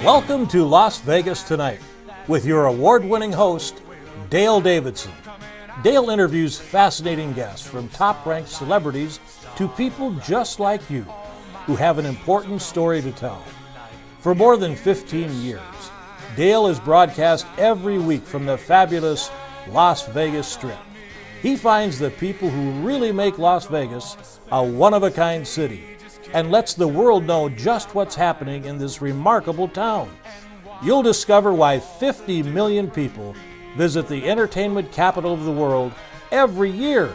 Welcome to Las Vegas Tonight with your award-winning host, Dale Davidson. Dale interviews fascinating guests from top-ranked celebrities to people just like you who have an important story to tell. For more than 15 years, Dale is broadcast every week from the fabulous Las Vegas Strip. He finds the people who really make Las Vegas a one-of-a-kind city and lets the world know just what's happening in this remarkable town. You'll discover why 50 million people visit the entertainment capital of the world every year.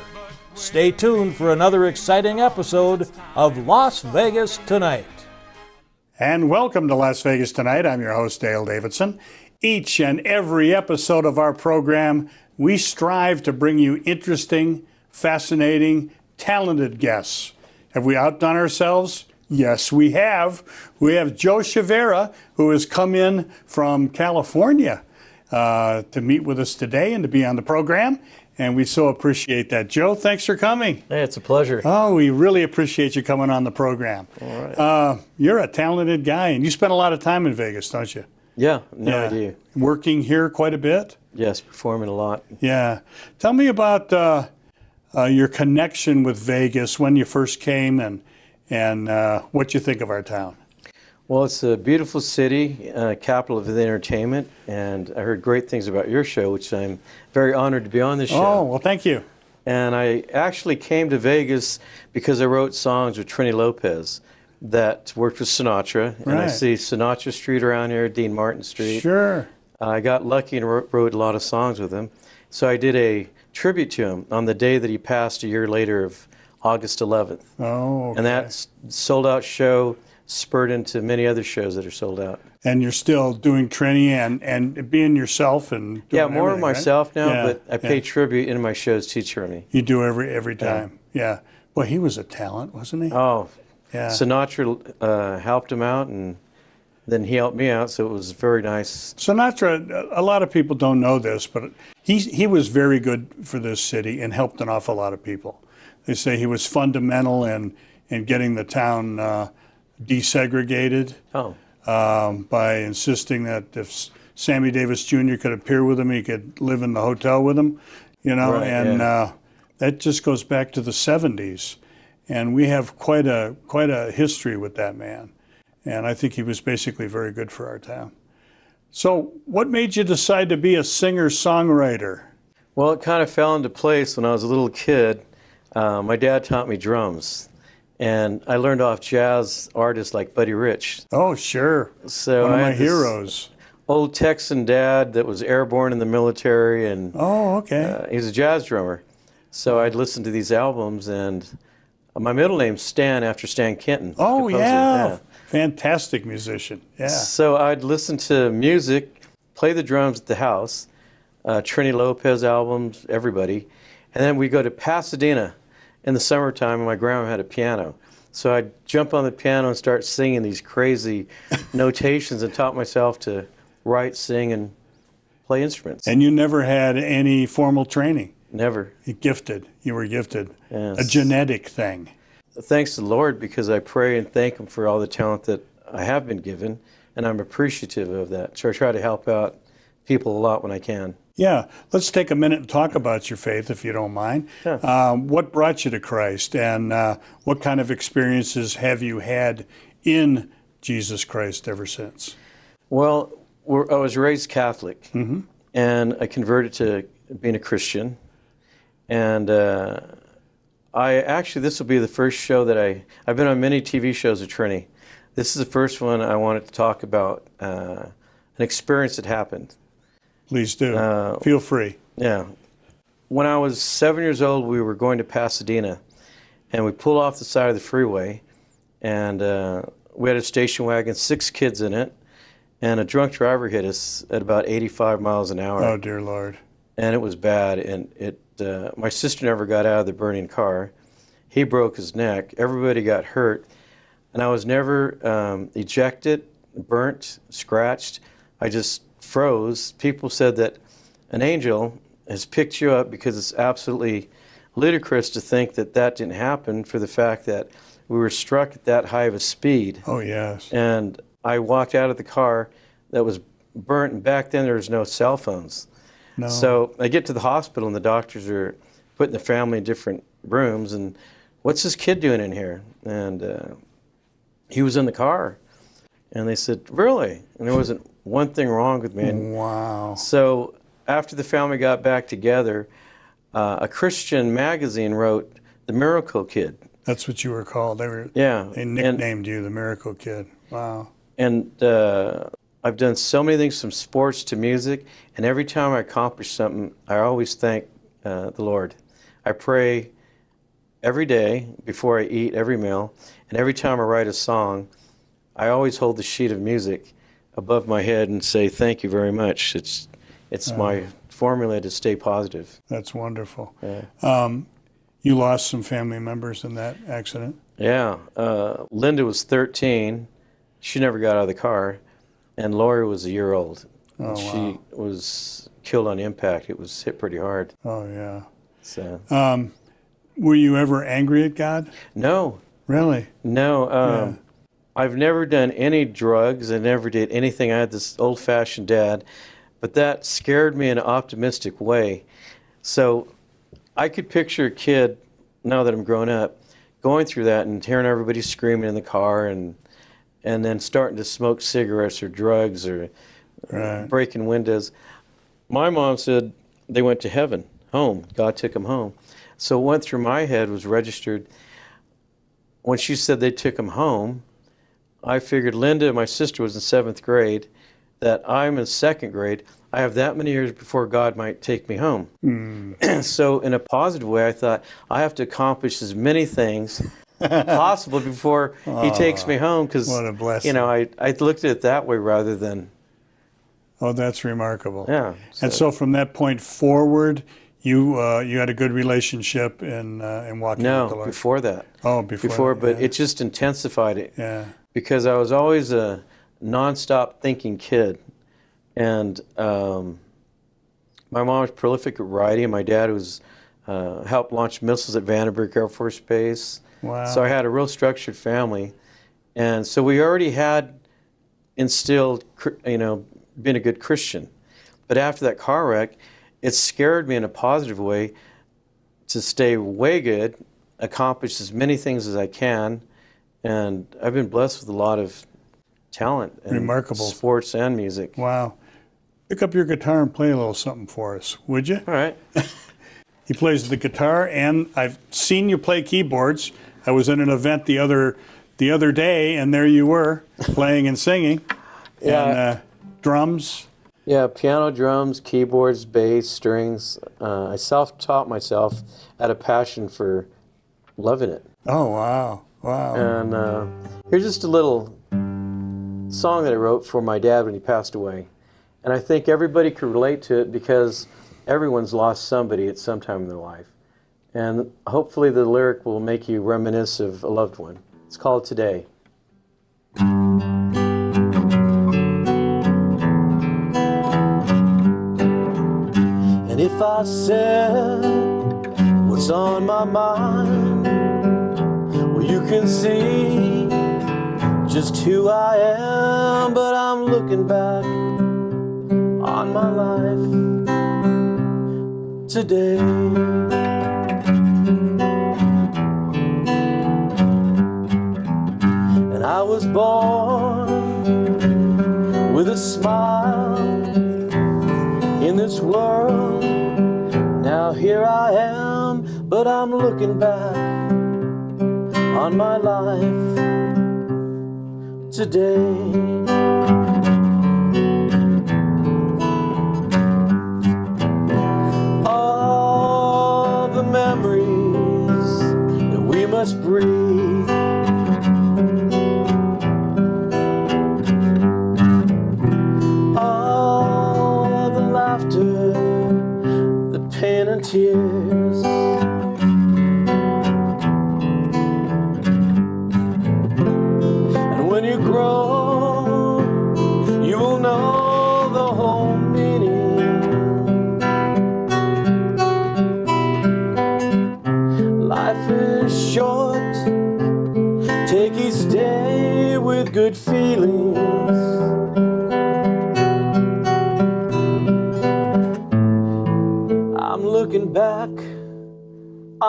Stay tuned for another exciting episode of Las Vegas Tonight. And welcome to Las Vegas Tonight. I'm your host, Dale Davidson. Each and every episode of our program, we strive to bring you interesting, fascinating, talented guests. Have we outdone ourselves? Yes, we have. We have Joe Chavira, who has come in from California to meet with us today and to be on the program. And we so appreciate that. Joe, thanks for coming. Hey, it's a pleasure. Oh, we really appreciate you coming on the program. All right. You're a talented guy, and you spend a lot of time in Vegas, don't you? Yeah, I do. Working here quite a bit? Yes, performing a lot. Yeah. Tell me about your connection with Vegas when you first came and what you think of our town. Well, it's a beautiful city, capital of the entertainment, and I heard great things about your show, which I'm very honored to be on this show. Oh, well, thank you. And I actually came to Vegas because I wrote songs with Trini Lopez that worked with Sinatra. And I see Sinatra Street around here, Dean Martin Street. Sure. I got lucky and wrote a lot of songs with him. So I did a tribute to him on the day that he passed a year later of August 11th. Oh, okay. And that sold-out show spurred into many other shows that are sold out. And you're still doing Trini and being yourself and doing more of myself right? now, but I pay tribute in my shows to Trini. You do every time. Yeah. Well, he was a talent, wasn't he? Oh, yeah. Sinatra helped him out, and then he helped me out, so it was very nice. Sinatra, a lot of people don't know this, but he was very good for this city and helped an awful lot of people. They say he was fundamental in getting the town desegregated by insisting that if Sammy Davis Jr. could appear with him, he could live in the hotel with him, you know, that just goes back to the 70s. And we have quite a history with that man. And I think he was basically very good for our town. So what made you decide to be a singer-songwriter? Well, it kind of fell into place when I was a little kid. My dad taught me drums, and I learned off jazz artists like Buddy Rich. Oh, sure. So one of I my had heroes. Old Texan dad that was airborne in the military, and he was a jazz drummer. So I'd listen to these albums, and my middle name's Stan after Stan Kenton. Oh, composer. yeah. Fantastic musician. Yeah. So I'd listen to music, play the drums at the house, Trini Lopez albums, everybody. And then we'd go to Pasadena in the summertime, and my grandma had a piano. So I'd jump on the piano and start singing these crazy notations and taught myself to write, sing, and play instruments. And you never had any formal training? Never. You were gifted. Yes. A genetic thing. Thanks to the Lord, because I pray and thank Him for all the talent that I have been given, and I'm appreciative of that. So I try to help out people a lot when I can. Yeah. Let's take a minute and talk about your faith, if you don't mind. Yeah. What brought you to Christ, and what kind of experiences have you had in Jesus Christ ever since? Well, I was raised Catholic, and I converted to being a Christian. And this will be the first show that I've been on many TV shows with Trini. This is the first one I wanted to talk about, an experience that happened. Please do. Feel free. Yeah. When I was 7 years old, we were going to Pasadena, and we pulled off the side of the freeway, and we had a station wagon, 6 kids in it, and a drunk driver hit us at about 85 miles an hour. Oh, dear Lord. And it was bad, and my sister never got out of the burning car. He broke his neck. Everybody got hurt, and I was never ejected, burnt, scratched. I just froze. People said that an angel has picked you up, because it's absolutely ludicrous to think that that didn't happen, for the fact that we were struck at that high of a speed. Oh, yes. And I walked out of the car that was burnt, and back then there was no cell phones. No. So I get to the hospital, and the doctors are putting the family in different rooms, and what's this kid doing in here? And he was in the car. And they said, really? And there wasn't one thing wrong with me. And wow. so after the family got back together, a Christian magazine wrote The Miracle Kid. That's what you were called. Yeah. They nicknamed you the Miracle Kid. Wow. And I've done so many things, from sports to music, and every time I accomplish something, I always thank the Lord. I pray every day before I eat every meal, and every time I write a song, I always hold the sheet of music above my head and say, thank you very much. It's my formula to stay positive. That's wonderful. Yeah. You lost some family members in that accident? Yeah. Linda was 13. She never got out of the car. And Lori was a year old. Oh, she was killed on impact. It was hit pretty hard. Oh, yeah. So. Were you ever angry at God? No. Really? No. I've never done any drugs. I never did anything. I had this old-fashioned dad, but that scared me in an optimistic way. So I could picture a kid, now that I'm grown up, going through that and hearing everybody screaming in the car, and then starting to smoke cigarettes or drugs or breaking windows. My mom said they went to heaven, home. God took them home. So what went through my head was registered. When she said they took them home, I figured Linda, my sister, was in 7th grade, that I'm in 2nd grade. I have that many years before God might take me home. So in a positive way, I thought, I have to accomplish as many things possible before he takes me home, because what a blessing. I looked at it that way rather than... Oh, that's remarkable. Yeah. And so from that point forward, you had a good relationship in walking with the Lord? No, before that. Oh, before but it just intensified it. Yeah. Because I was always a nonstop thinking kid. And my mom was prolific at writing. My dad was helped launch missiles at Vandenberg Air Force Base. Wow. So I had a real structured family. And so we already had instilled, being a good Christian. But after that car wreck, it scared me in a positive way to stay way good, accomplish as many things as I can. And I've been blessed with a lot of talent in Remarkable. Sports and music. Wow. Pick up your guitar and play a little something for us, would you? All right. He plays the guitar, and I've seen you play keyboards. I was at an event the other day, and there you were, playing and singing. Yeah. And drums. Yeah, piano, drums, keyboards, bass, strings. I self-taught myself. I had a passion for loving it. Oh, wow. Wow. And here's just a little song that I wrote for my dad when he passed away. And I think everybody could relate to it, because everyone's lost somebody at some time in their life. And hopefully the lyric will make you reminisce of a loved one. It's called Today. And if I said what's on my mind, well, you can see just who I am. But I'm looking back on my life today. And I was born with a smile in this world. Now here I am, but I'm looking back on my life today. All the memories that we must breathe, all the laughter, the pain and tears, and when you grow, you will know the whole meaning. Life is short, take each day with good feeling.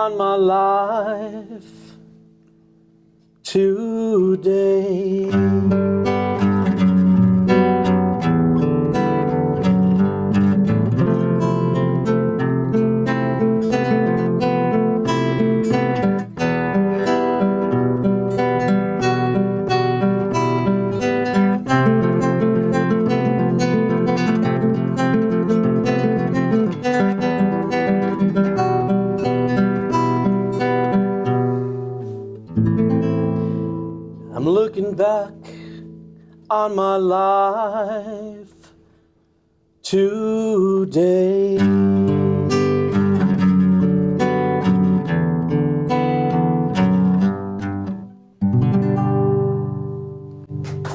on my life today. I'm looking back on my life today.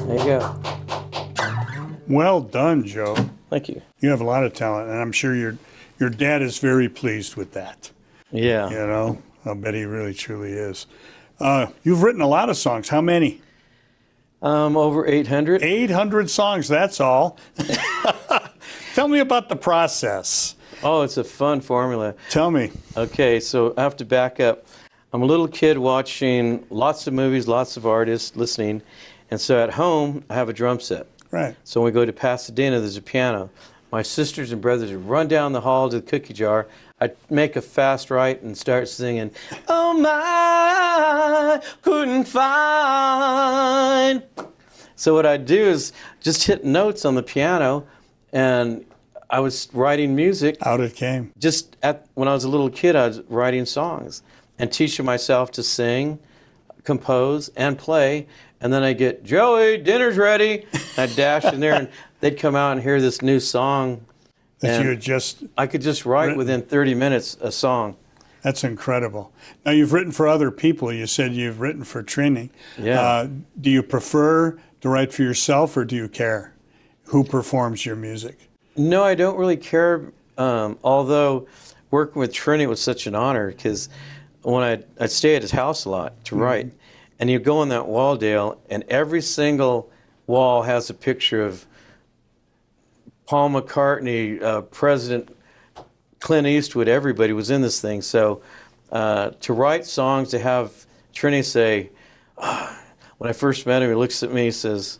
There you go. Well done, Joe. Thank you. You have a lot of talent, and I'm sure your dad is very pleased with that. Yeah. You know, I bet he really truly is. You've written a lot of songs. How many? Over 800. 800 songs, that's all. Tell me about the process. Oh, it's a fun formula. Tell me. Okay, so I have to back up. I'm a little kid watching lots of movies, lots of artists, listening. And so at home, I have a drum set. Right. So when we go to Pasadena, there's a piano. My sisters and brothers would run down the hall to the cookie jar. I'd make a fast right and start singing, "Oh my, couldn't find." So what I'd do is just hit notes on the piano, and I was writing music. Out it came. Just when I was a little kid, I was writing songs and teaching myself to sing, compose, and play. And then I get, "Joey, dinner's ready." I'd dash in there, and they'd come out and hear this new song. That you had just... I could just write within 30 minutes a song. That's incredible. Now, you've written for other people. You said you've written for Trini. Yeah. Do you prefer to write for yourself, or do you care who performs your music? No, I don't really care. Although working with Trini was such an honor, because when I'd stay at his house a lot to write, and you go on that wall, Dale, and every single wall has a picture of Paul McCartney, President Clint Eastwood, everybody was in this thing. So to write songs, to have Trini say, when I first met him, he looks at me, he says,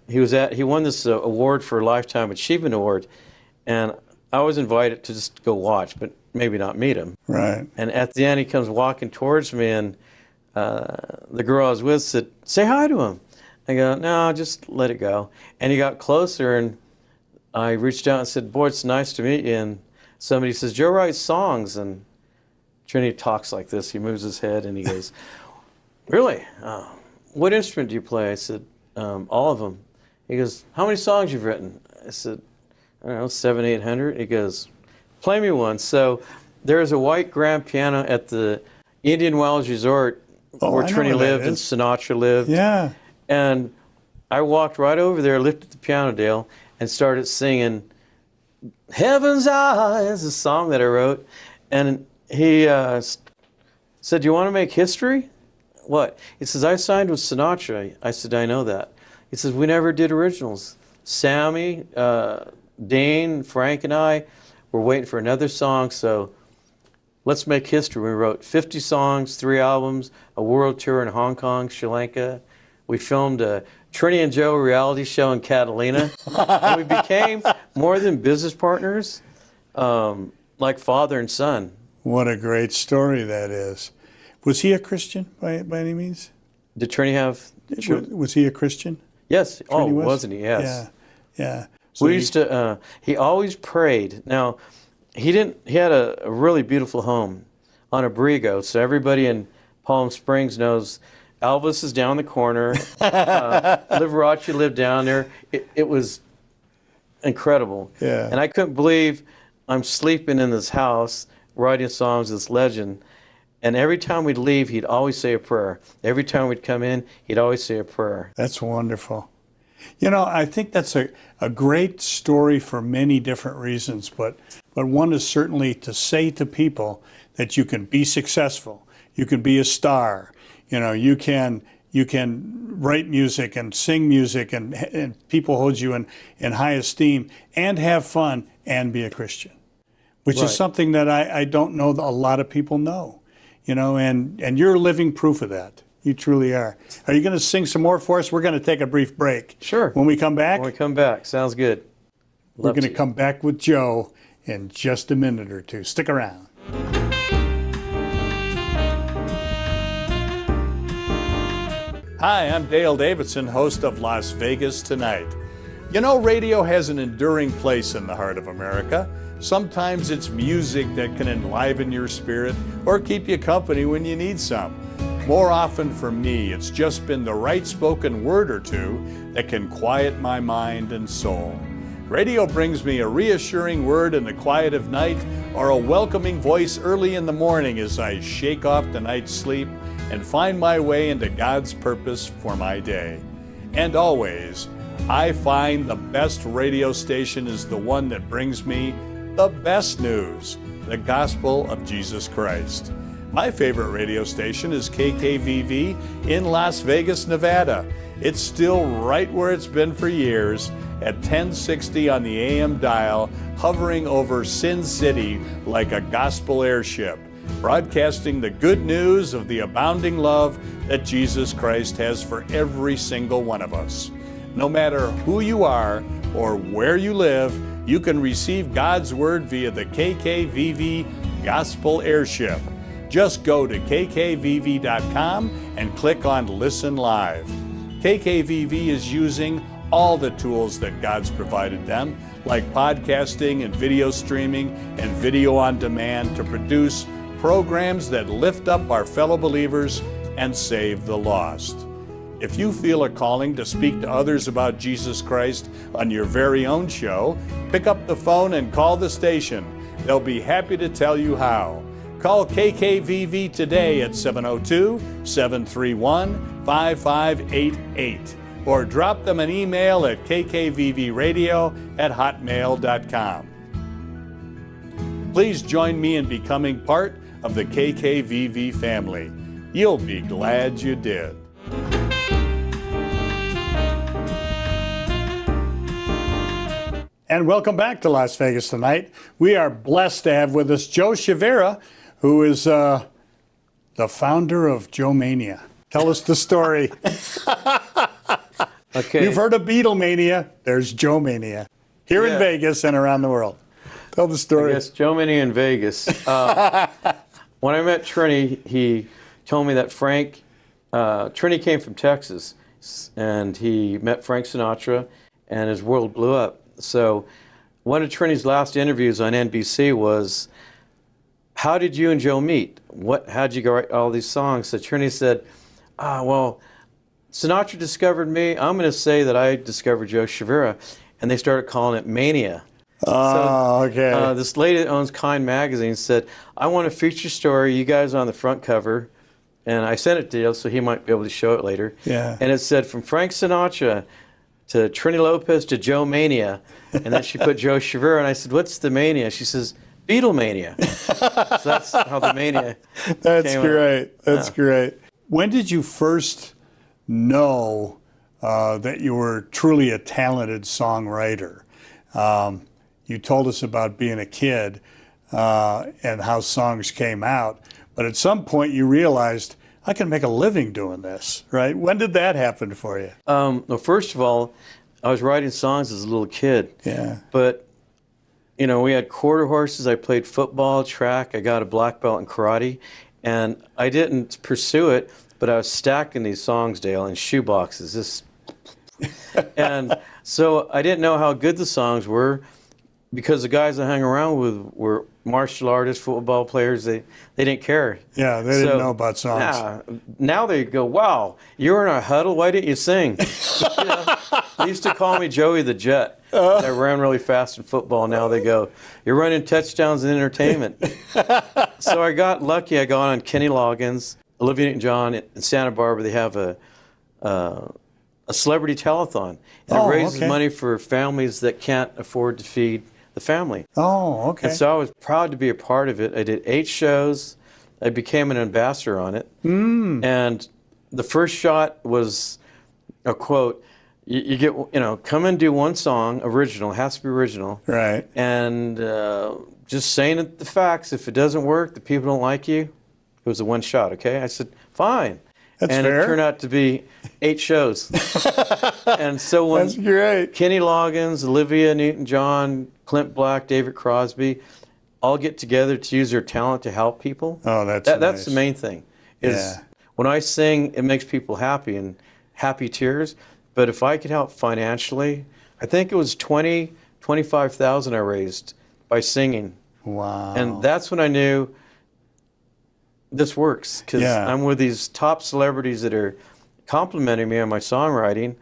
he won this award for Lifetime Achievement Award, and I was invited to just go watch, but maybe not meet him. Right. And at the end, he comes walking towards me, and the girl I was with said, "Say hi to him." I go, "No, just let it go." And he got closer, and I reached out and said, "Boy, it's nice to meet you." And somebody says, "Joe writes songs." And Trini talks like this. He moves his head and he goes, "Really? What instrument do you play?" I said, "All of them." He goes, "How many songs you've written?" I said, "I don't know, 700, 800. He goes, "Play me one." So there's a white grand piano at the Indian Wells Resort where Trini lived and Sinatra lived. Yeah. And I walked right over there, lifted the piano, Dale, and started singing "Heaven's Eyes," a song that I wrote. And he said, "Do you want to make history?" "What?" He says, "I signed with Sinatra." I said, "I know that." He says, "We never did originals. Sammy, Dane, Frank, and I were waiting for another song, so let's make history." We wrote 50 songs, 3 albums, a world tour in Hong Kong, Sri Lanka. We filmed a Trini and Joe reality show in Catalina. And we became more than business partners, like father and son. What a great story that is. Was he a Christian by any means? Did Trini have children? Was he a Christian? Yes. Trini was? Wasn't he? Yes. Yeah. Yeah. So We used to, he always prayed. Now, he had a really beautiful home on Abrigo, so everybody in Palm Springs knows Elvis is down the corner. Liberace lived down there. It was incredible. Yeah. And I couldn't believe I'm sleeping in this house, writing songs, this legend. And every time we'd leave, he'd always say a prayer. Every time we'd come in, he'd always say a prayer. That's wonderful. You know, I think that's a great story for many different reasons, but one is certainly to say to people that you can be successful, you can be a star, you know, you can write music and sing music and people hold you in high esteem and have fun and be a Christian, which is something that I don't know that a lot of people know. you know, and you're living proof of that. You truly are. Are you going to sing some more for us? We're going to take a brief break. Sure. When we come back? When we come back. Sounds good. We're going to come back with Joe in just a minute or two. Stick around. Hi, I'm Dale Davidson, host of Las Vegas Tonight. You know, radio has an enduring place in the heart of America. Sometimes it's music that can enliven your spirit or keep you company when you need some. More often for me, it's just been the right spoken word or two that can quiet my mind and soul. Radio brings me a reassuring word in the quiet of night or a welcoming voice early in the morning as I shake off the night's sleep and find my way into God's purpose for my day. And always, I find the best radio station is the one that brings me the best news, the gospel of Jesus Christ. My favorite radio station is KKVV in Las Vegas, Nevada. It's still right where it's been for years, at 1060 on the AM dial, hovering over Sin City like a gospel airship, broadcasting the good news of the abounding love that Jesus Christ has for every single one of us. No matter who you are or where you live, you can receive God's Word via the KKVV Gospel Airship. Just go to kkvv.com and click on Listen Live. KKVV is using all the tools that God's provided them, like podcasting and video streaming and video on demand, to produce programs that lift up our fellow believers and save the lost. If you feel a calling to speak to others about Jesus Christ on your very own show, pick up the phone and call the station. They'll be happy to tell you how. Call KKVV today at 702-731-5588 or drop them an email at kkvvradio@hotmail.com. Please join me in becoming part of the KKVV family. You'll be glad you did. And welcome back to Las Vegas Tonight. We are blessed to have with us Joe Chavira, who is the founder of Joe Mania. Tell us the story. Okay. You've heard of Beatlemania. There's Joe Mania here in Vegas and around the world. Tell the story. Yes, Joe Mania in Vegas. When I met Trini, he told me that Trini came from Texas, and he met Frank Sinatra, and his world blew up. So one of Trini's last interviews on NBC was, how did you and Joe meet? How'd you write all these songs? So Trini said, well, Sinatra discovered me. I'm going to say that I discovered Joe Chavira. And they started calling it Mania. Okay. This lady that owns Kind magazine said, I want a feature story. You guys are on the front cover. And I sent it to Dale so he might be able to show it later. Yeah. And it said, from Frank Sinatra to Trini Lopez to Joe Mania. And then she put Joe Chavira, and I said, what's the mania? She says, Beatlemania. So that's how the mania came great. up. That's great. When did you first know that you were truly a talented songwriter? You told us about being a kid and how songs came out, but at some point you realized, I can make a living doing this, right? When did that happen for you? Well, first of all, I was writing songs as a little kid. Yeah. But, you know, we had quarter horses. I played football, track. I got a black belt in karate. And I didn't pursue it, but I was stacking these songs, Dale, in shoe boxes. And so I didn't know how good the songs were, because the guys I hung around with were martial artists, football players. They didn't care. Yeah, they didn't know about songs. Yeah, now they go, wow, you were in a huddle, why didn't you sing? You know, they used to call me Joey the Jet. I ran really fast in football. Now they go, you're running touchdowns in entertainment. So I got lucky. I got on Kenny Loggins, Olivia Newton-John in Santa Barbara. They have a celebrity telethon. And it raises money for families that can't afford to feed the family. Oh, okay. And so I was proud to be a part of it. I did 8 shows. I became an ambassador on it. And the first shot was a quote, you get, you know, come and do one song, original, it has to be original. Right. And just saying it, the facts. If it doesn't work, the people don't like you, was a one shot, okay? I said, fine. That's and fair. It turned out to be 8 shows. And so when That's great. Kenny Loggins, Olivia Newton-John, Clint Black, David Crosby all get together to use their talent to help people. Oh, that's That's the main thing. Is when I sing, it makes people happy and happy tears. But if I could help financially, I think it was $25,000 I raised by singing. Wow. And that's when I knew this works, because I'm with these top celebrities that are complimenting me on my songwriting,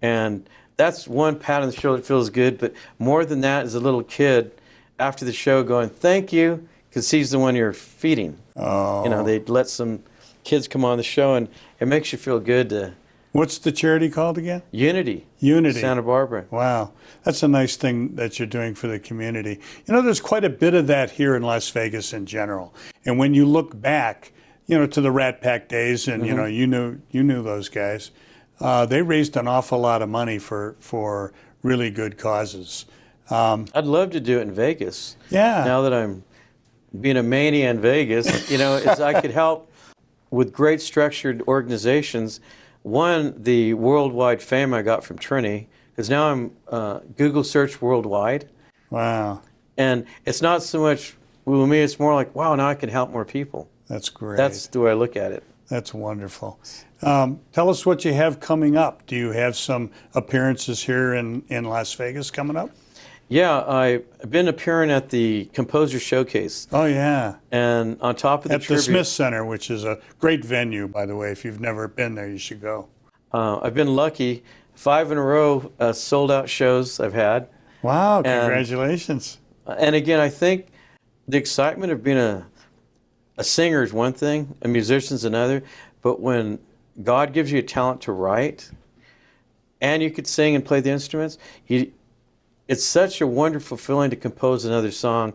and that's one pat on the shoulder that feels good. But more than that is a little kid after the show going, thank you, because he's the one you're feeding. Oh. You know, they let some kids come on the show, and it makes you feel good to... What's the charity called again? Unity. Unity. Santa Barbara. Wow. That's a nice thing that you're doing for the community. You know, there's quite a bit of that here in Las Vegas in general. And when you look back, you know, to the Rat Pack days, and, you know, you knew those guys, they raised an awful lot of money for really good causes. I'd love to do it in Vegas. Yeah. Now that I'm being a mania in Vegas, you know, is I could help with great structured organizations. One, the worldwide fame I got from Trini, because now I'm Google search worldwide. Wow. And it's not so much with me, it's more like, wow, now I can help more people. That's great. That's the way I look at it. That's wonderful. Tell us what you have coming up. Do you have some appearances here in Las Vegas coming up? Yeah, I've been appearing at the Composer Showcase. Oh, yeah. And on top of the At the Smith Center, which is a great venue, by the way. If you've never been there, you should go. I've been lucky. 5 in a row sold-out shows I've had. Wow, congratulations. And again, I think the excitement of being a singer is one thing, a musician's another, but when God gives you a talent to write, and you could sing and play the instruments, it's such a wonderful feeling to compose another song.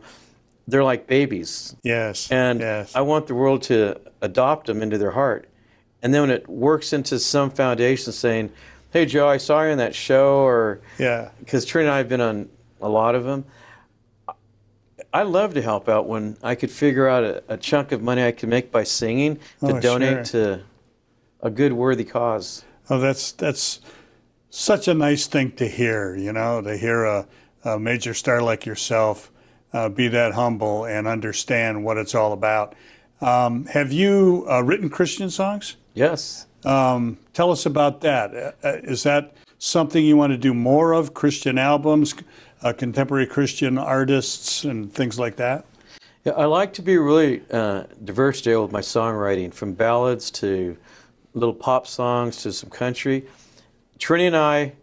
They're like babies. Yes. And I want the world to adopt them into their heart. And then when it works into some foundation saying, hey, Joe, I saw you in that show, or because Trina and I have been on a lot of them. I love to help out when I could figure out a chunk of money I could make by singing to donate to a good, worthy cause. Oh, that's such a nice thing to hear, you know, to hear a major star like yourself be that humble and understand what it's all about. Have you written Christian songs? Yes. Tell us about that. Is that something you want to do more of, Christian albums, contemporary Christian artists, and things like that? Yeah, I like to be really diverse, Dale, with my songwriting, from ballads to little pop songs to some country. Trini and I,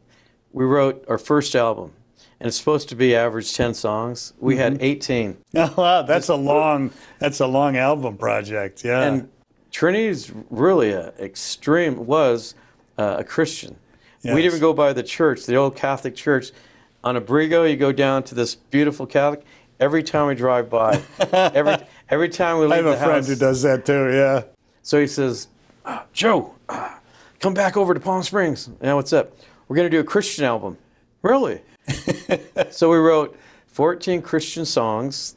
we wrote our first album, and it's supposed to be average 10 songs. We had 18. Oh, wow, that's a long album project. Yeah. And Trini's really a Christian. Yes. We didn't even go by the church, the old Catholic church. On Abrigo, you go down to this beautiful Catholic. Every time we drive by, every time we leave the house. I have a friend who does that too. Yeah. So he says, Joe, come back over to Palm Springs. Yeah, what's up? We're going to do a Christian album. Really? So we wrote 14 Christian songs,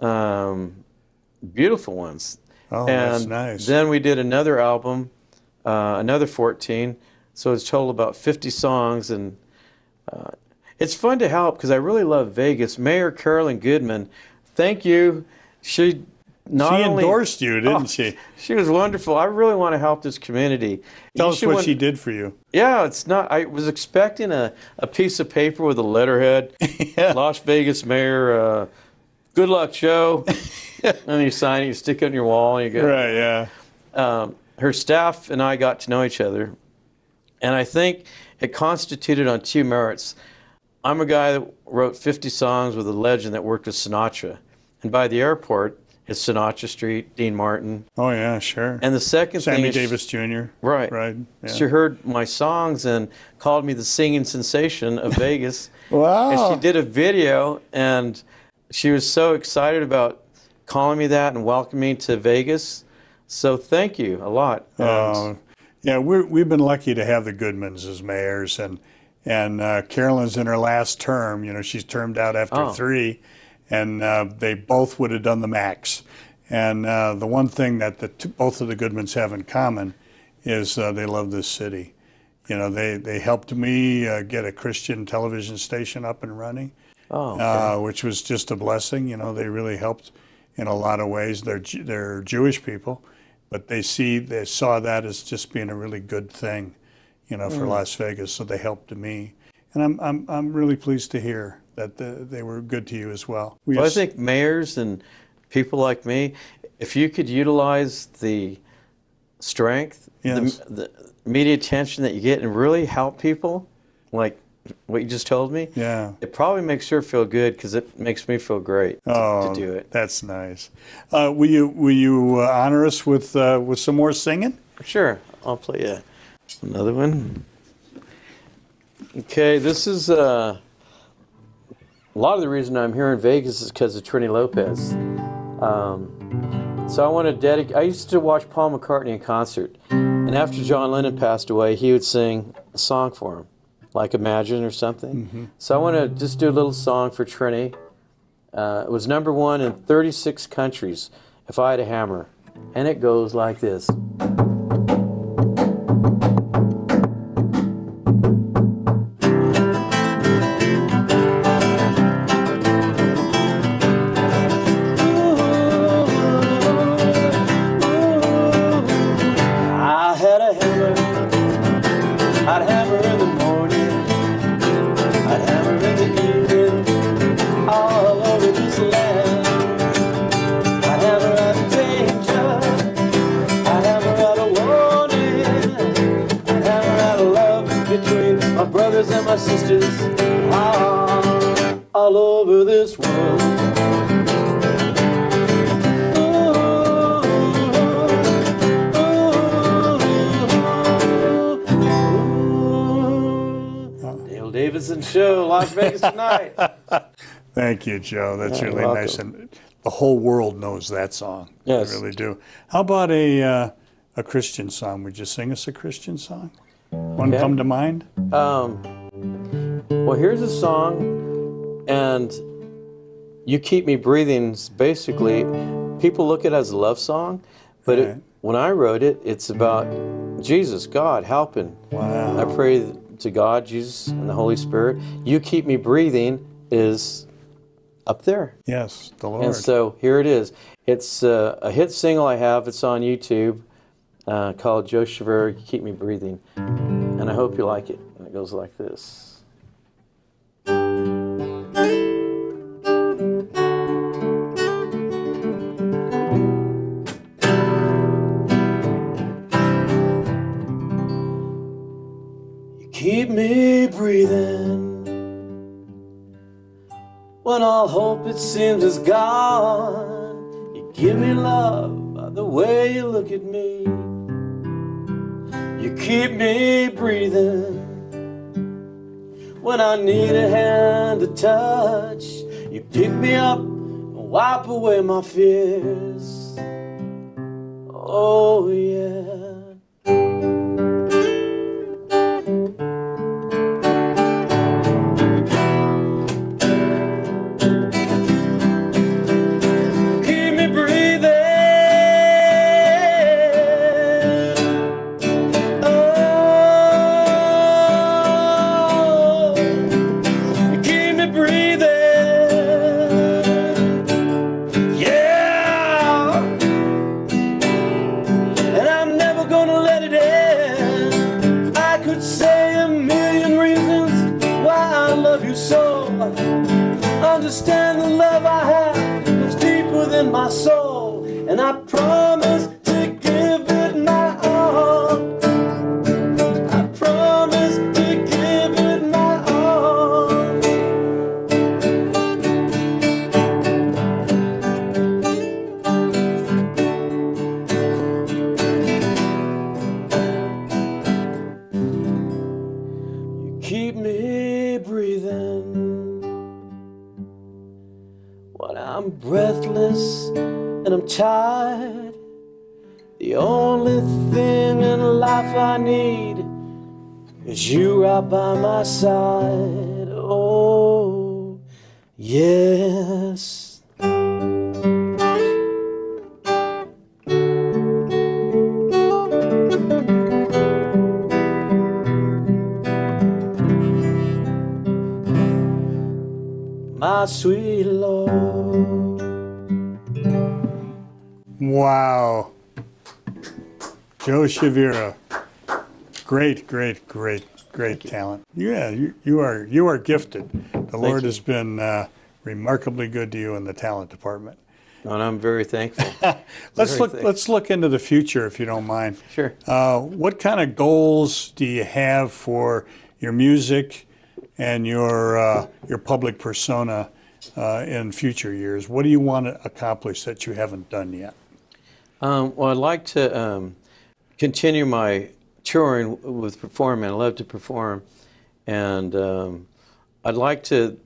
beautiful ones. Oh, and that's nice. Then we did another album, another 14. So it's total about 50 songs. And it's fun to help because I really love Vegas. Mayor Carolyn Goodman, thank you. She endorsed you, didn't she? She was wonderful. I really want to help this community. Tell us what she did for you. Yeah, it's not. I was expecting a piece of paper with a letterhead. Las Vegas Mayor, good luck, Joe. And you sign it, you stick it on your wall, and you go. Right, yeah. Her staff and I got to know each other, and I think it constituted on 2 merits. I'm a guy that wrote 50 songs with a legend that worked with Sinatra, and by the airport, it's Sinatra Street, Dean Martin. Oh, yeah, sure. And the second thing Sammy is... Davis Jr. Right. Right. Yeah. She heard my songs and called me the singing sensation of Vegas. Wow. And she did a video, and she was so excited about calling me that and welcoming me to Vegas. So thank you a lot. Yeah, we've been lucky to have the Goodmans as mayors, and Carolyn's in her last term. You know, she's termed out after 3. And they both would have done the max. And the one thing that both of the Goodmans have in common is they love this city. You know, they helped me get a Christian television station up and running, which was just a blessing. You know, they really helped in a lot of ways. They're Jewish people, but they saw that as just being a really good thing, you know, for Las Vegas. So they helped me, and I'm really pleased to hear that they were good to you as well. Well, I think mayors and people like me, if you could utilize the strength, the media attention that you get, and really help people, like what you just told me, it probably makes her feel good, because it makes me feel great to do it. That's nice. Will you honor us with some more singing? Sure, I'll play you another one. Okay, this is a lot of the reason I'm here in Vegas is because of Trini Lopez. So I want to dedicate. I used to watch Paul McCartney in concert, and after John Lennon passed away, he would sing a song for him, like Imagine or something. So I want to just do a little song for Trini. It was #1 in 36 countries, If I Had a Hammer, and it goes like this. I'd hammer in the morning, I'd hammer in the evening, all over this land. I'd hammer out of danger, I'd hammer out of warning, I'd hammer out of love between my brothers and my sisters, all over this world. Davidson Show, Las Vegas tonight. Thank you, Joe. That's really nice, and the whole world knows that song. Yes, they really do. How about a Christian song? Would you sing us a Christian song? One come to mind? Well, here's a song, and "You Keep Me Breathing." Basically, people look at it as a love song, but when I wrote it, it's about Jesus, God helping. Wow. I pray to God, Jesus, and the Holy Spirit. "You Keep Me Breathing" is up there. Yes, the Lord. And so here it is. It's a hit single I have. It's on YouTube called Joe Chavira, "You Keep Me Breathing." And I hope you like it. And it goes like this. Keep me breathing when all hope it seems is gone. You give me love by the way you look at me. You keep me breathing when I need a hand to touch. You pick me up and wipe away my fears. Oh yeah. Understand the love I have is deeper than my soul, and I promise to give it my all. I promise to give it my all. You keep me breathing when I'm breathless and I'm tired. The only thing in life I need is you right by my side. Oh, yes. my sweet Lord. Wow. Joe Chavira. Great, great, great, great talent. Yeah, you are gifted. The Lord has been remarkably good to you in the talent department. And I'm very thankful. Let's look into the future, if you don't mind. Sure. What kind of goals do you have for your music and your public persona in future years? What do you want to accomplish that you haven't done yet? Well, I'd like to continue my touring with performing. I love to perform, and I'd like to.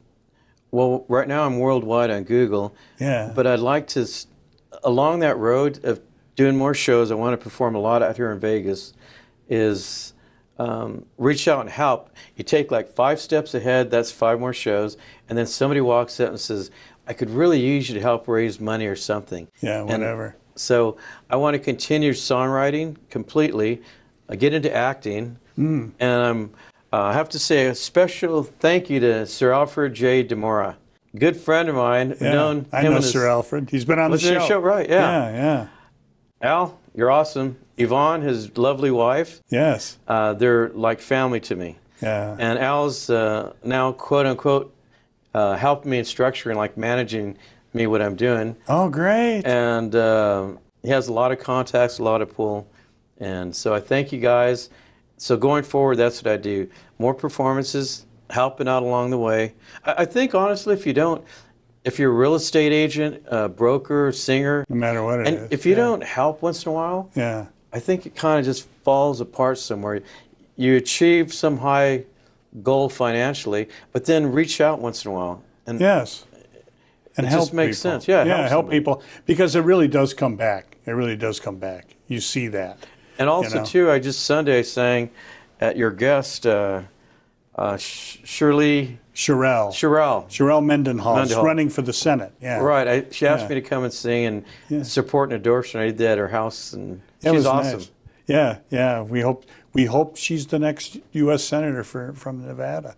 Well, right now I'm worldwide on Google. Yeah. But I'd like to, along that road of doing more shows, I want to perform a lot out here in Vegas, is reach out and help. You take like 5 steps ahead, that's 5 more shows, and then somebody walks up and says, I could really use you to help raise money or something. Yeah, whatever. And so I want to continue songwriting completely, get into acting, and I have to say a special thank you to Sir Alfred J. DeMora, good friend of mine. Yeah, I know Sir Alfred. He's been on the show. Right? Yeah. Yeah. Al, you're awesome. Yvonne, his lovely wife. Yes. They're like family to me. Yeah. And Al's now, quote unquote, helping me in structuring, like managing me what I'm doing. Oh, great. And he has a lot of contacts, a lot of pull. And so I thank you guys. So going forward, that's what I do. More performances, helping out along the way. I think, honestly, if you're a real estate agent, broker, singer, no matter what it is. and if you don't help once in a while, yeah, I think it kind of just falls apart somewhere. You achieve some high goal financially, but then reach out once in a while. And yes. And it help just makes people. sense. Yeah, help people, because it really does come back. It really does come back. You see that. And also, too, I just Sunday sang at your guest, Shirley Mendenhall, running for the Senate. Yeah. Right. She asked me to come and sing and support and endorse her. I did that at her house, and she's awesome. Nice. Yeah, yeah. We hope she's the next U.S. Senator from Nevada.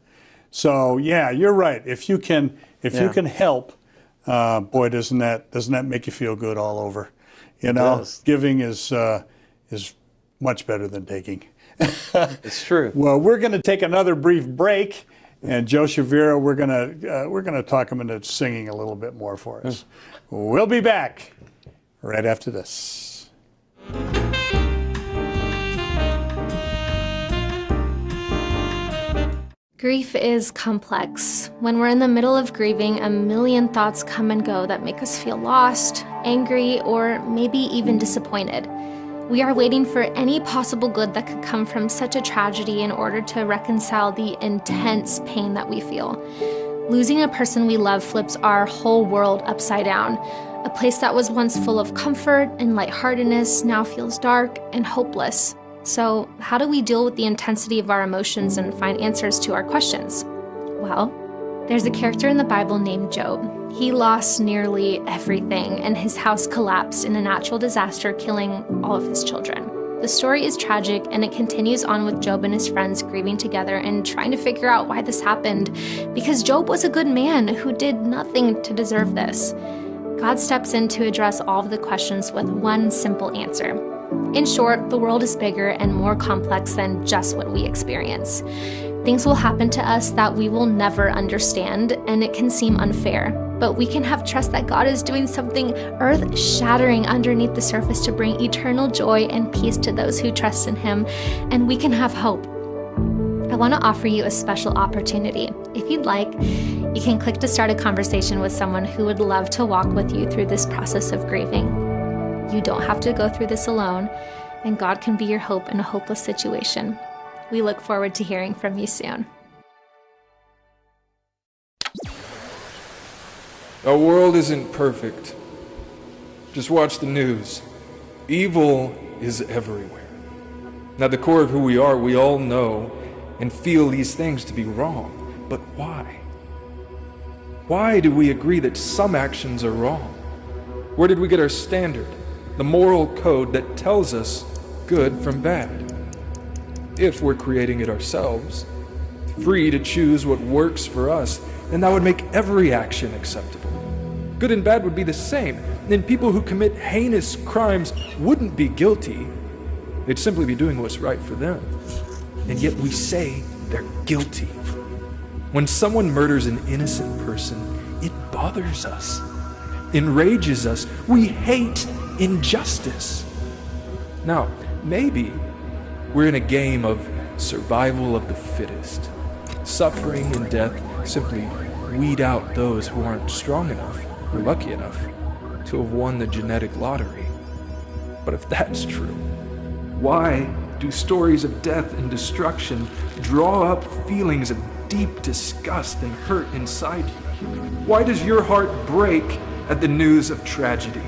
So yeah, you're right. If you can help, boy, doesn't that make you feel good all over? You know, giving is much better than taking. It's true. Well, we're going to take another brief break, and Joe Chavira, we're going to talk him into singing a little bit more for us. We'll be back right after this. Grief is complex. When we're in the middle of grieving, a million thoughts come and go that make us feel lost, angry, or maybe even disappointed. We are waiting for any possible good that could come from such a tragedy in order to reconcile the intense pain that we feel. Losing a person we love flips our whole world upside down. A place that was once full of comfort and lightheartedness now feels dark and hopeless. So, how do we deal with the intensity of our emotions and find answers to our questions? Well, there's a character in the Bible named Job. He lost nearly everything, and his house collapsed in a natural disaster, killing all of his children. The story is tragic, and it continues on with Job and his friends grieving together and trying to figure out why this happened, because Job was a good man who did nothing to deserve this. God steps in to address all of the questions with one simple answer. In short, the world is bigger and more complex than just what we experience. Things will happen to us that we will never understand, and it can seem unfair. But we can have trust that God is doing something earth-shattering underneath the surface to bring eternal joy and peace to those who trust in Him, and we can have hope. I want to offer you a special opportunity. If you'd like, you can click to start a conversation with someone who would love to walk with you through this process of grieving. You don't have to go through this alone, and God can be your hope in a hopeless situation. We look forward to hearing from you soon. Our world isn't perfect. Just watch the news. Evil is everywhere. Now, at the core of who we are, we all know and feel these things to be wrong. But why? Why do we agree that some actions are wrong? Where did we get our standard, the moral code that tells us good from bad? If we're creating it ourselves, free to choose what works for us, then that would make every action acceptable. Good and bad would be the same. Then people who commit heinous crimes wouldn't be guilty. They'd simply be doing what's right for them. And yet we say they're guilty. When someone murders an innocent person, it bothers us, enrages us. We hate injustice. Now, maybe we're in a game of survival of the fittest. Suffering and death simply weed out those who aren't strong enough or lucky enough to have won the genetic lottery. But if that's true, why do stories of death and destruction draw up feelings of deep disgust and hurt inside you? Why does your heart break at the news of tragedy?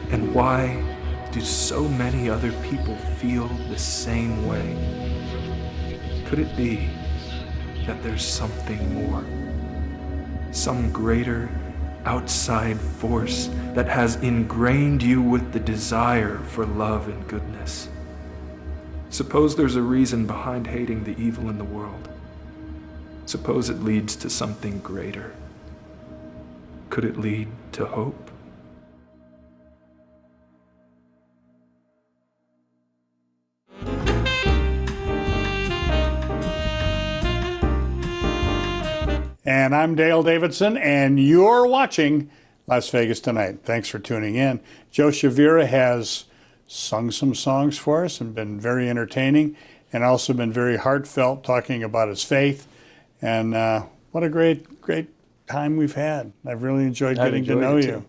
And why do so many other people feel the same way? Could it be that there's something more? Some greater outside force that has ingrained you with the desire for love and goodness? Suppose there's a reason behind hating the evil in the world. Suppose it leads to something greater. Could it lead to hope? And I'm Dale Davidson, and you're watching Las Vegas Tonight. Thanks for tuning in. Joe Chavira has sung some songs for us and been very entertaining, and also been very heartfelt talking about his faith. And what a great time we've had. I've really enjoyed getting to know you.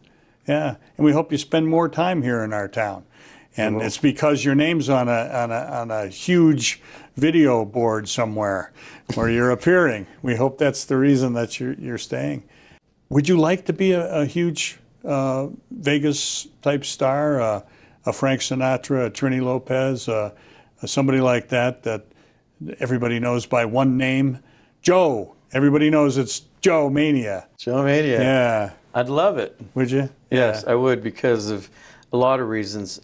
Yeah, and we hope you spend more time here in our town. And it's because your name's on a huge video board somewhere where you're appearing. We hope that's the reason that you're staying. Would you like to be a huge Vegas type star, a Frank Sinatra, a Trini Lopez, somebody like that everybody knows by one name? Joe. Everybody knows it's Joe Mania. Joe Mania. Yeah. I'd love it. Would you? Yes, Yeah. I would, because of a lot of reasons.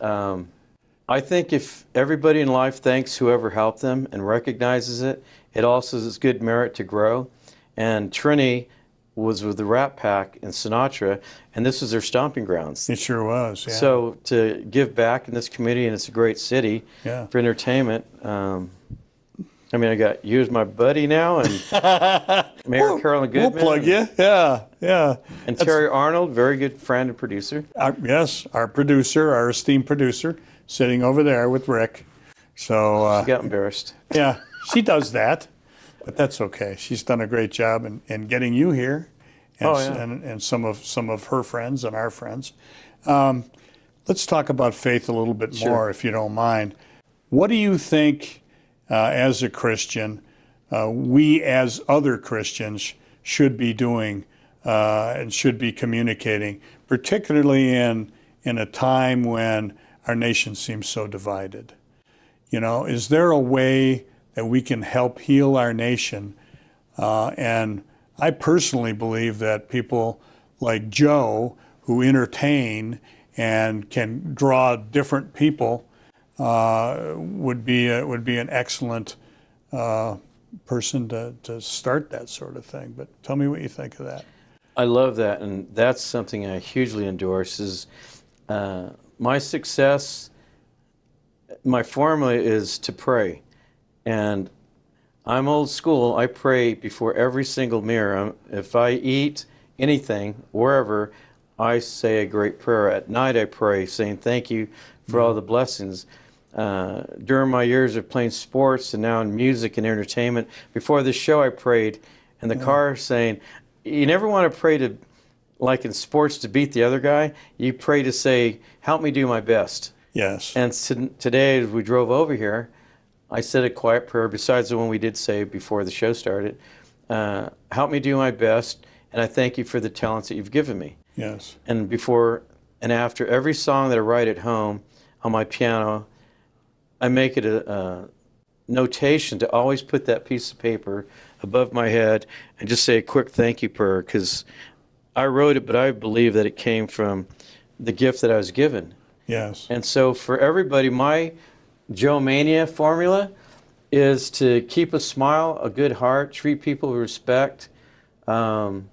I think if everybody in life thanks whoever helped them and recognizes it, it also is good merit to grow. And Trini was with the Rat Pack and Sinatra, and this was their stomping grounds. It sure was, yeah. So to give back in this community, and it's a great city for entertainment. I mean, I got you as my buddy now, and Mayor Carolyn Goodman. We'll plug you, yeah. And Terry Arnold, very good friend and producer. Yes, our producer, our esteemed producer, sitting over there with Rick. So She got embarrassed. yeah, she does that, but that's okay. She's done a great job in getting you here, and, and some of her friends and our friends. Let's talk about faith a little bit more, if you don't mind. What do you think, as a Christian, we as other Christians should be doing and should be communicating, particularly in a time when our nation seems so divided? You know, is there a way that we can help heal our nation? And I personally believe that people like Joe, who entertain and can draw different people, would be an excellent person to start that sort of thing. But tell me what you think of that. I love that, and that's something I hugely endorse. Is my success, my formula is to pray. And I'm old school. I pray before every single meal. If I eat anything, wherever, I say a great prayer. At night I pray, saying thank you for all the blessings. During my years of playing sports and now in music and entertainment, before this show I prayed in the car saying, you never want to pray to, like in sports, to beat the other guy. You pray to say, help me do my best. Yes. And today, as we drove over here, I said a quiet prayer, besides the one we did say before the show started. Help me do my best, and I thank you for the talents that you've given me. Yes. And before and after every song that I write at home on my piano, I make it a notation to always put that piece of paper above my head and just say a quick thank you prayer, because I wrote it, but I believe that it came from the gift that I was given. Yes. And so for everybody, my Joe Mania formula is to keep a smile, a good heart, treat people with respect, and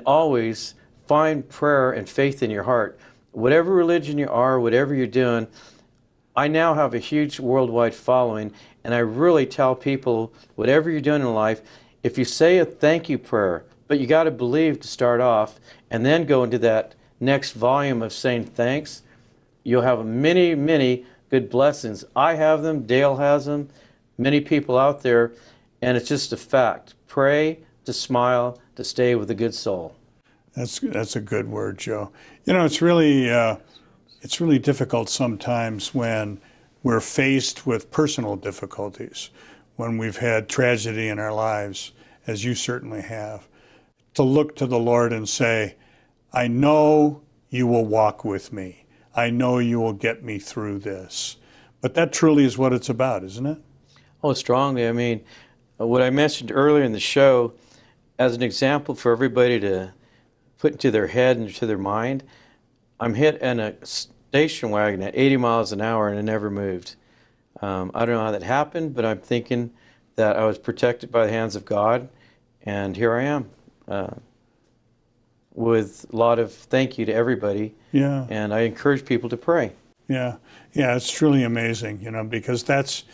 always find prayer and faith in your heart. Whatever religion you are, whatever you're doing, I now have a huge worldwide following, and I really tell people, whatever you're doing in life, if you say a thank you prayer, but you got to believe to start off, and then go into that next volume of saying thanks, you'll have many, many good blessings. I have them, Dale has them, many people out there, and it's just a fact. Pray, to smile, to stay with a good soul. That's a good word, Joe. You know, it's really difficult sometimes when we're faced with personal difficulties, when we've had tragedy in our lives, as you certainly have, to look to the Lord and say, I know you will walk with me. I know you will get me through this. But that truly is what it's about, isn't it? Oh, strongly. I mean, what I mentioned earlier in the show, as an example for everybody to put into their head and into their mind, I'm hit in a station wagon at 80 miles an hour and it never moved. I don't know how that happened, but I'm thinking that I was protected by the hands of God, and here I am with a lot of thank you to everybody. Yeah. And I encourage people to pray. Yeah, it's truly amazing, you know, because that's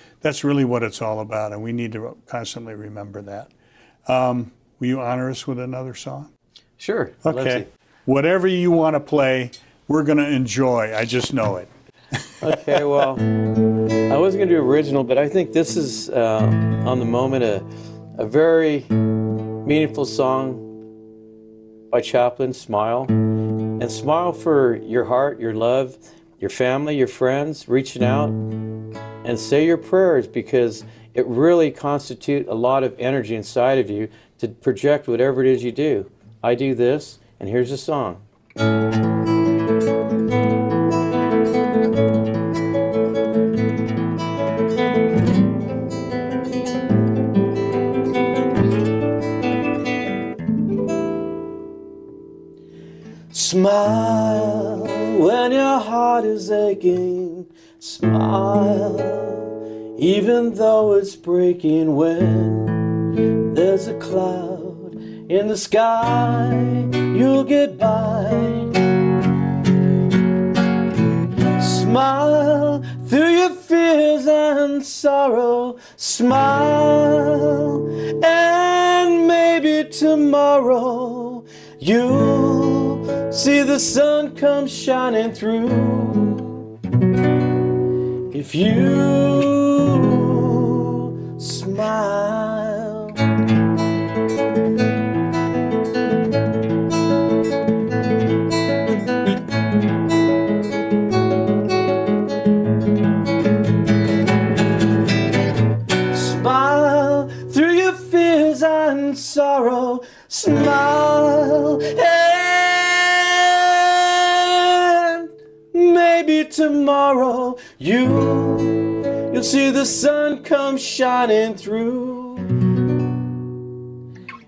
really what it's all about, and we need to constantly remember that. Will you honor us with another song? Sure. Okay. Whatever you want to play, we're going to enjoy. I just know it. Okay, well, I was going to do original, but I think this is, on the moment, a very meaningful song by Chaplin, Smile. And smile for your heart, your love, your family, your friends, reaching out, and say your prayers, because it really constitutes a lot of energy inside of you to project whatever it is you do. I do this, and here's a song. Smile when your heart is aching. Smile even though it's breaking. When there's a cloud in the sky, you'll get by. Smile through your fears and sorrow. Smile, and maybe tomorrow you'll see the sun come shining through. If you smile. Smile through your fears and sorrow. Smile, and maybe tomorrow you'll see the sun come shining through.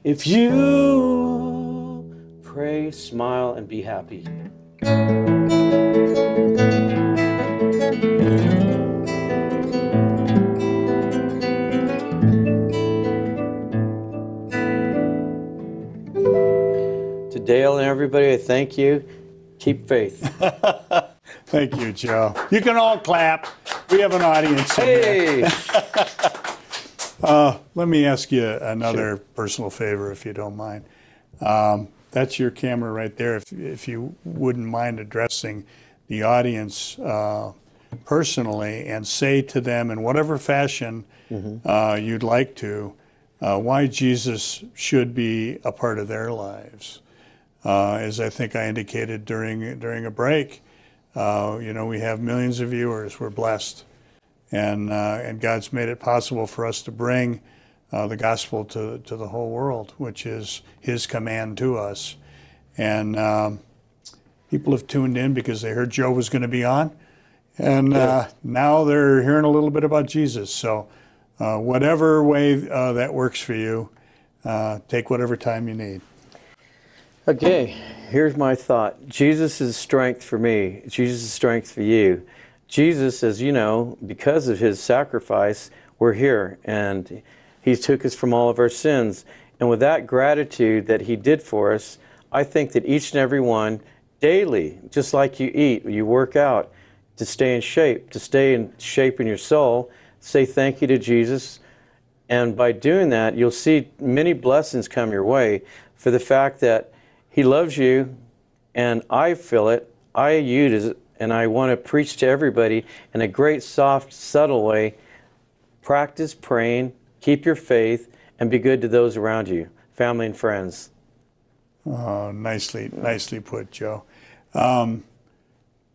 If you pray, smile, and be happy. To Dale and everybody, I thank you. Keep faith. Thank you, Joe. You can all clap. We have an audience. Hey! Let me ask you another personal favor, if you don't mind. That's your camera right there. If you wouldn't mind addressing the audience personally and say to them in whatever fashion you'd like to, why Jesus should be a part of their lives. As I think I indicated during a break, you know, we have millions of viewers. We're blessed, and God's made it possible for us to bring the gospel to the whole world, which is His command to us. And people have tuned in because they heard Joe was going to be on, and now they're hearing a little bit about Jesus. So whatever way that works for you, take whatever time you need. Okay, here's my thought. Jesus is strength for me. Jesus is strength for you. Jesus, as you know, because of His sacrifice, we're here, and he took us from all of our sins. And with that gratitude that he did for us, I think that each and every one daily, just like you eat, you work out to stay in shape in your soul, say thank you to Jesus. And by doing that, you'll see many blessings come your way for the fact that he loves you, and I feel it, I use it, and I want to preach to everybody in a great, soft, subtle way. Practice praying, keep your faith, and be good to those around you, family and friends. Oh, nicely put, Joe.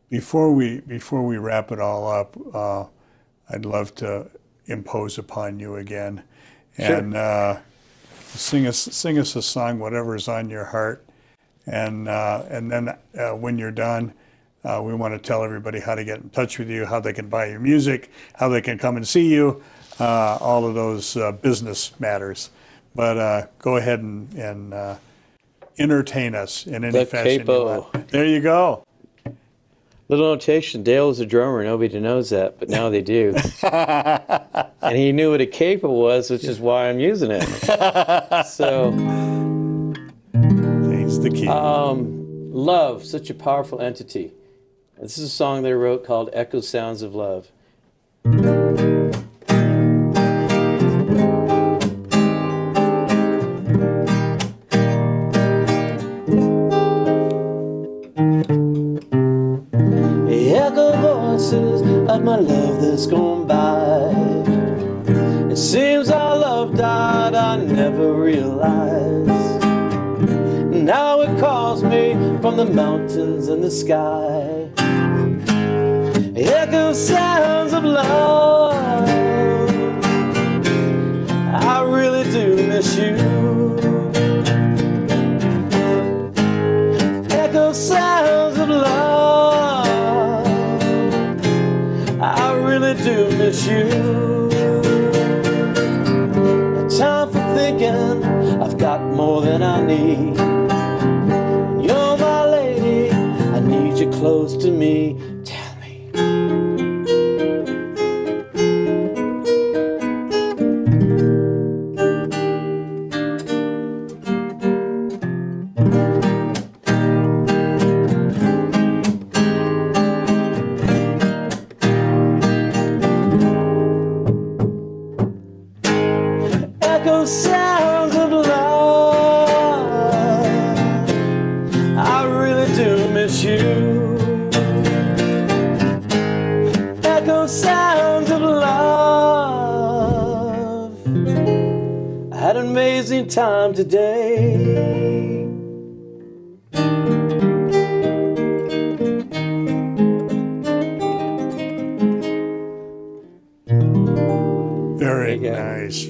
Before we wrap it all up, I'd love to impose upon you again, and sing us a song, whatever's on your heart, and then when you're done, we want to tell everybody how to get in touch with you, how they can buy your music, how they can come and see you, all of those business matters. But go ahead and entertain us in any fashion you want. There you go. Little notation, Dale was a drummer. Nobody knows that, but now they do. And he knew what a capo was, which is why I'm using it. So, he's the key. Love, such a powerful entity. This is a song that I wrote called Echo Sounds of Love. Of my love that's gone by. It seems our love died, I never realized. Now it calls me from the mountains and the sky. Echo sounds of love. I really do miss you. Echo sounds of love. I really do miss you. Time for thinking, I've got more than I need. You're my lady, I need you close to me. Tell me. Sounds of love. I really do miss you. Echo sounds of love. I had an amazing time today.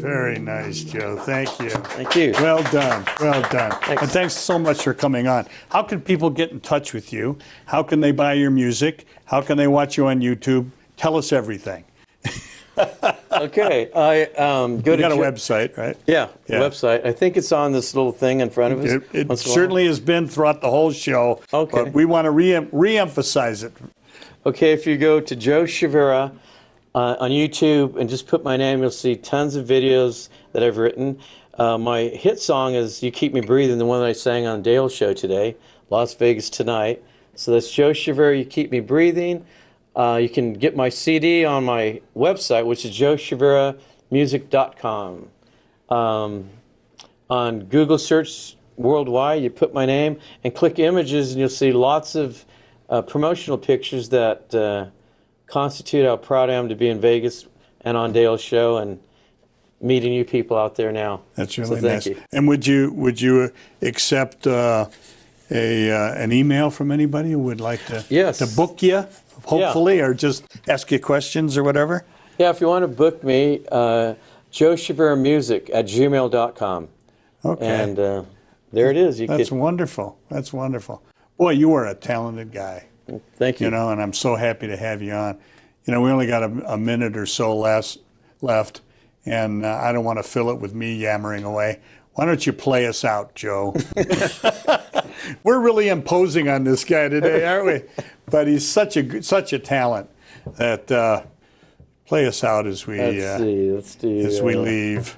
Very nice, Joe. Thank you. Thank you. Well done. Well done. Thanks. And thanks so much for coming on. How can people get in touch with you? How can they buy your music? How can they watch you on YouTube? Tell us everything. Okay. I go you to got a website, right? Yeah, website. I think it's on this little thing in front of us. It certainly has been throughout the whole show. Okay. But we want to re-emphasize it. Okay, if you go to Joe Chavira on YouTube and just put my name, you'll see tons of videos that I've written. My hit song is You Keep Me Breathing, the one that I sang on Dale's show today, Las Vegas Tonight. So that's Joe Chavira, You Keep Me Breathing. You can get my CD on my website, which is joechaviramusic.com. On Google search worldwide, you put my name and click images, and you'll see lots of promotional pictures that constitute how proud I am to be in Vegas and on Dale's show and meeting you people out there now. That's really so nice. Thank you. And would you accept an email from anybody who would like to book you, hopefully, or just ask you questions or whatever? Yeah, if you want to book me, joechaviramusic@gmail.com. Okay. And there it is. That's wonderful. That's wonderful. Boy, you are a talented guy. Thank you. You know, and I'm so happy to have you on. You know, we only got a minute or so left, and I don't want to fill it with me yammering away. Why don't you play us out, Joe? We're really imposing on this guy today, aren't we? But he's such a talent that play us out as we Let's do. as we leave.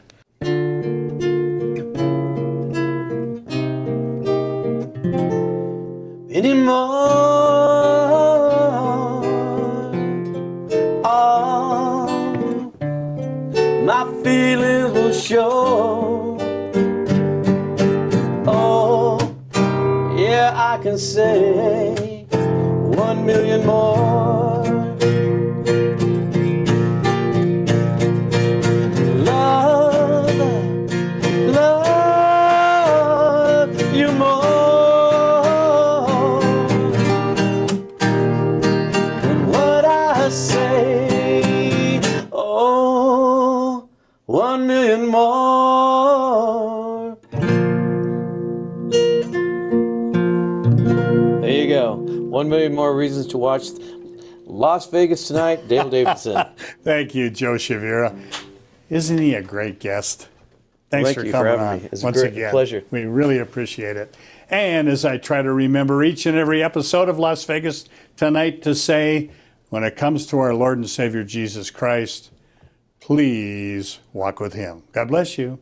Anymore. Oh, my feelings will show. Oh, yeah, I can say 1 million more. Love, love you more. Say, oh, 1 million more. There you go. 1 million more reasons to watch Las Vegas Tonight. DaleDavidson. Thank you, Joe Chavira. Isn't he a great guest? Thanks for coming on It's once a great again. pleasure. We really appreciate it. And as I try to remember each and every episode of Las Vegas Tonight to say, when it comes to our Lord and Savior Jesus Christ, please walk with him. God bless you.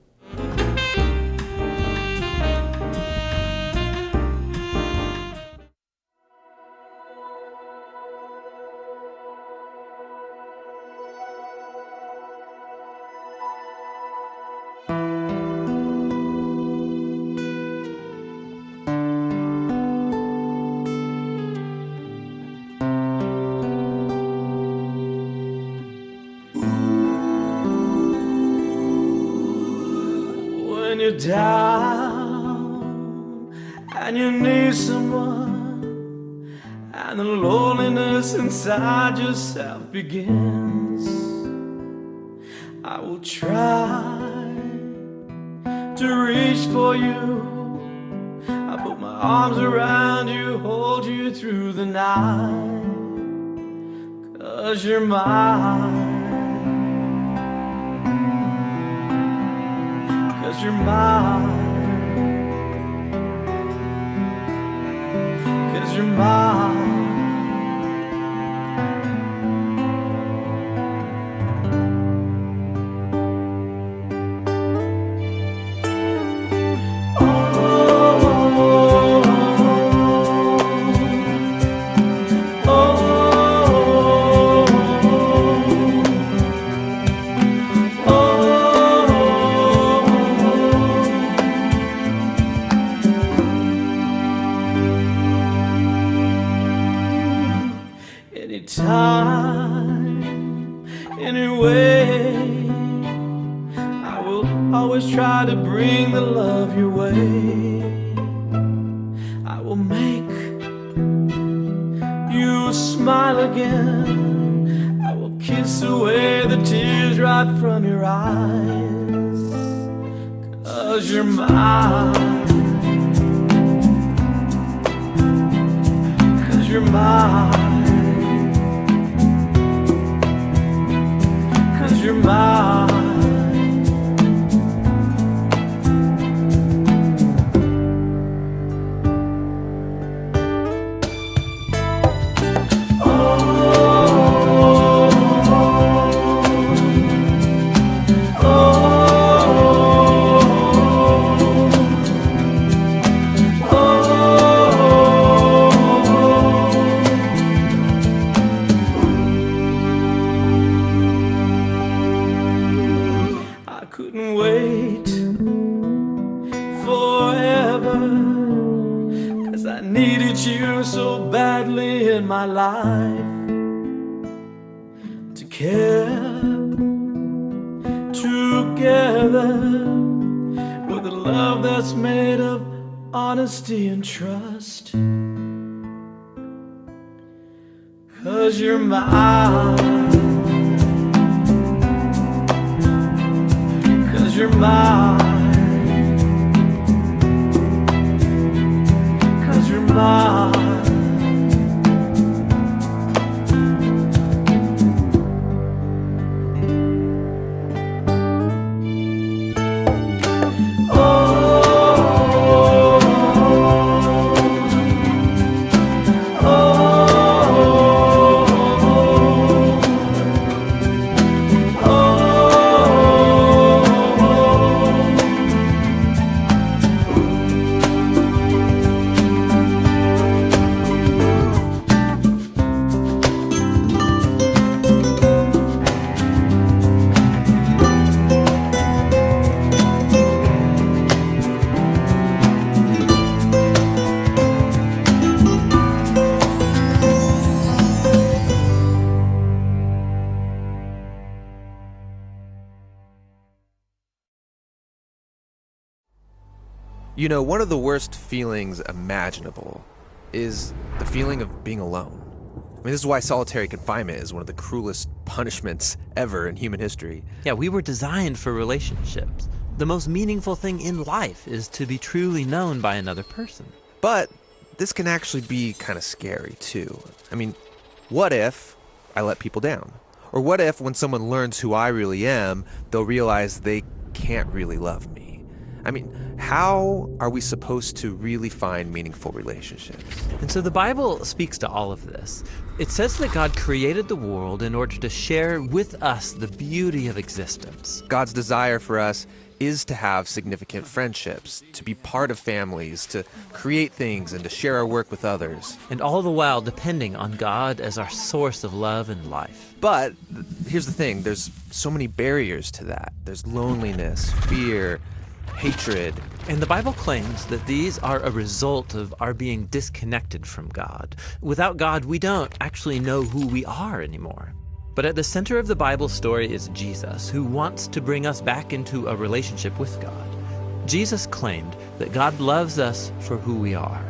When you're down and you need someone, and the loneliness inside yourself begins, I will try to reach for you. I put my arms around you, hold you through the night, 'cause you're mine. 'Cause you're mine. 'Cause you're mine. Anytime, anyway, I will always try to bring the love your way. I will make you smile again. I will kiss away the tears right from your eyes, 'cause you're mine. 'Cause you're mine. You're mine. Wait forever, 'cause I needed you so badly in my life, to care together with a love that's made of honesty and trust. 'Cause you're mine. You're mine. 'Cause you're mine. You know, one of the worst feelings imaginable is the feeling of being alone. I mean, this is why solitary confinement is one of the cruelest punishments ever in human history. Yeah, we were designed for relationships. The most meaningful thing in life is to be truly known by another person. But this can actually be kind of scary, too. I mean, what if I let people down? Or what if when someone learns who I really am, they'll realize they can't really love me? I mean, how are we supposed to really find meaningful relationships? And so the Bible speaks to all of this. It says that God created the world in order to share with us the beauty of existence. God's desire for us is to have significant friendships, to be part of families, to create things, and to share our work with others. And all the while depending on God as our source of love and life. But here's the thing, there's so many barriers to that. There's loneliness, fear, hatred. And the Bible claims that these are a result of our being disconnected from God. Without God, we don't actually know who we are anymore. But at the center of the Bible story is Jesus, who wants to bring us back into a relationship with God. Jesus claimed that God loves us for who we are,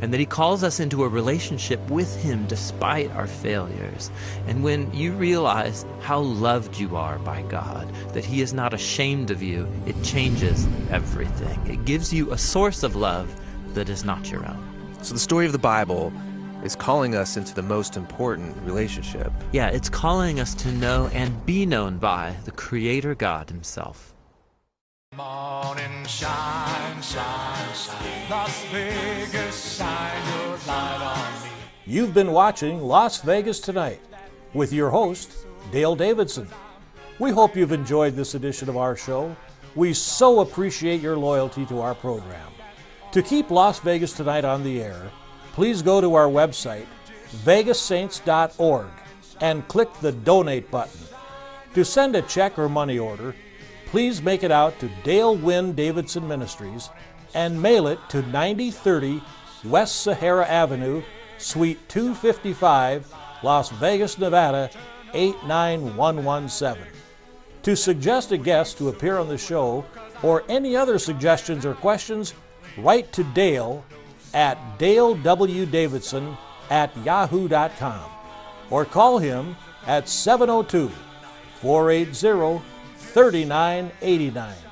and that he calls us into a relationship with him despite our failures. And when you realize how loved you are by God, that he is not ashamed of you, it changes everything. It gives you a source of love that is not your own. So the story of the Bible is calling us into the most important relationship. Yeah, it's calling us to know and be known by the Creator God himself. Morning shine, shine, shine. Las Vegas, shine your light on me. You've been watching Las Vegas Tonight with your host, Dale Davidson. We hope you've enjoyed this edition of our show. We so appreciate your loyalty to our program. To keep Las Vegas Tonight on the air, please go to our website, vegassaints.org, and click the Donate button. To send a check or money order, please make it out to Dale Wynn Davidson Ministries and mail it to 9030 West Sahara Avenue, Suite 255, Las Vegas, Nevada, 89117. To suggest a guest to appear on the show or any other suggestions or questions, write to Dale at dalewdavidson@yahoo.com or call him at 702-480-3989.